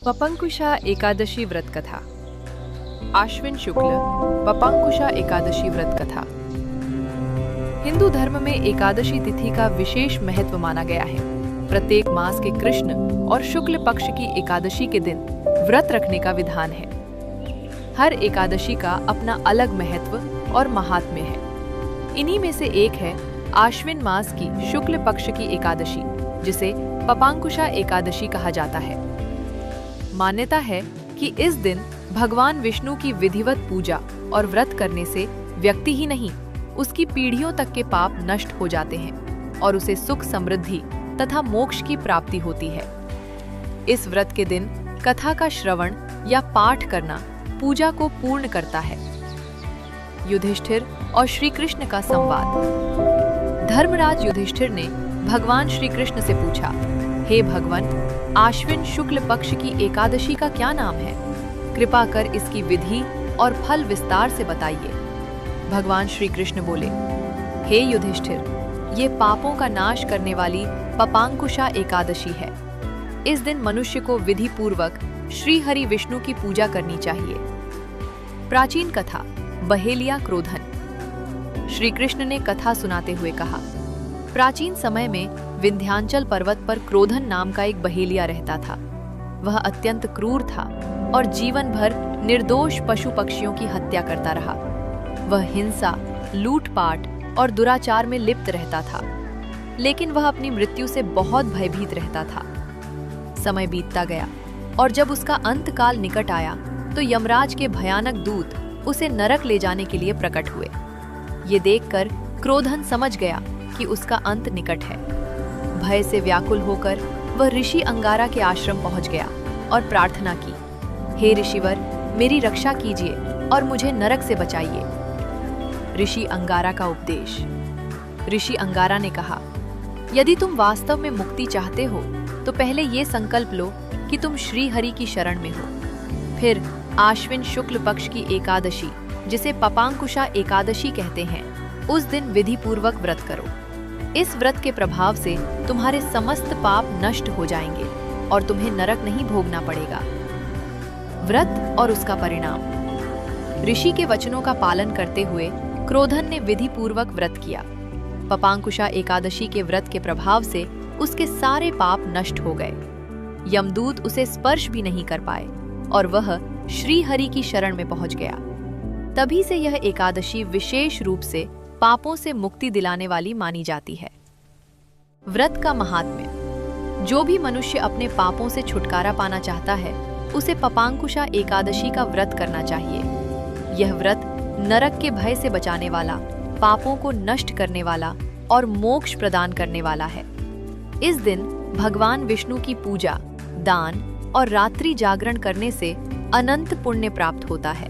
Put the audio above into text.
पपंकुशा एकादशी व्रत कथा। आश्विन शुक्ल पपंकुशा एकादशी व्रत कथा। हिंदू धर्म में एकादशी तिथि का विशेष महत्व माना गया है। प्रत्येक मास के कृष्ण और शुक्ल पक्ष की एकादशी के दिन व्रत रखने का विधान है। हर एकादशी का अपना अलग महत्व और महात्म्य है। इन्हीं में से एक है आश्विन मास की शुक्ल पक्ष की एकादशी, जिसे पपांकुशा एकादशी कहा जाता है। मान्यता है कि इस दिन भगवान विष्णु की विधिवत पूजा और व्रत करने से व्यक्ति ही नहीं, उसकी पीढ़ियों तक के पाप नष्ट हो जाते हैं और उसे सुख समृद्धि तथा मोक्ष की प्राप्ति होती है। इस व्रत के दिन कथा का श्रवण या पाठ करना पूजा को पूर्ण करता है। युधिष्ठिर और श्री कृष्ण का संवाद। धर्मराज युधिष्ठिर ने भगवान श्री कृष्ण से पूछा, हे भगवान, आश्विन शुक्ल पक्ष की एकादशी का क्या नाम है? कृपा कर इसकी विधि और फल विस्तार से बताइए। भगवान श्री कृष्ण बोले, हे युधिष्ठिर, ये पापों का नाश करने वाली पपांकुशा एकादशी है। इस दिन मनुष्य को विधि पूर्वक श्री हरि विष्णु की पूजा करनी चाहिए। प्राचीन कथा बहेलिया क्रोधन। श्री कृष्ण ने कथा सुनाते हुए कहा, प्राचीन समय में विंध्याचल पर्वत पर क्रोधन नाम का एक बहेलिया रहता था। वह अत्यंत क्रूर था और जीवन भर निर्दोष पशु पक्षियों की हत्या करता रहा। वह हिंसा, लूटपाट और दुराचार में लिप्त रहता था, लेकिन वह अपनी मृत्यु से बहुत भयभीत रहता था। समय बीतता गया और जब उसका अंतकाल निकट आया तो यमराज के भयानक दूत उसे नरक ले जाने के लिए प्रकट हुए। ये देखकर क्रोधन समझ गया कि उसका अंत निकट है। भय से व्याकुल होकर वह ऋषि अंगारा के आश्रम पहुंच गया और प्रार्थना की, हे ऋषिवर, मेरी रक्षा कीजिए और मुझे नरक से बचाइए। ऋषि अंगारा का उपदेश। ऋषि अंगारा ने कहा, यदि तुम वास्तव में मुक्ति चाहते हो तो पहले ये संकल्प लो कि तुम श्री हरि की शरण में हो। फिर आश्विन शुक्ल पक्ष की एकादशी, जिसे पपांकुशा एकादशी कहते हैं, उस दिन विधि पूर्वक व्रत करो। इस व्रत के प्रभाव से तुम्हारे समस्त पाप नष्ट हो जाएंगे और तुम्हें नरक नहीं भोगना पड़ेगा। व्रत और उसका परिणाम। ऋषि के वचनों का पालन करते हुए क्रोधन ने विधि पूर्वक व्रत किया। पपांकुशा एकादशी के व्रत के प्रभाव से उसके सारे पाप नष्ट हो गए। यमदूत उसे स्पर्श भी नहीं कर पाए और वह श्री हरि की शरण में पहुंच गया। तभी से यह एकादशी विशेष रूप से पापों से मुक्ति दिलाने वाली मानी जाती है। व्रत का महात्म्य। जो भी मनुष्य अपने पापों से छुटकारा पाना चाहता है, उसे पपांकुशा एकादशी का व्रत करना चाहिए। यह व्रत नरक के भय से बचाने वाला, पापों को नष्ट करने वाला और मोक्ष प्रदान करने वाला है। इस दिन भगवान विष्णु की पूजा, दान और रात्रि जागरण करने से अनंत पुण्य प्राप्त होता है।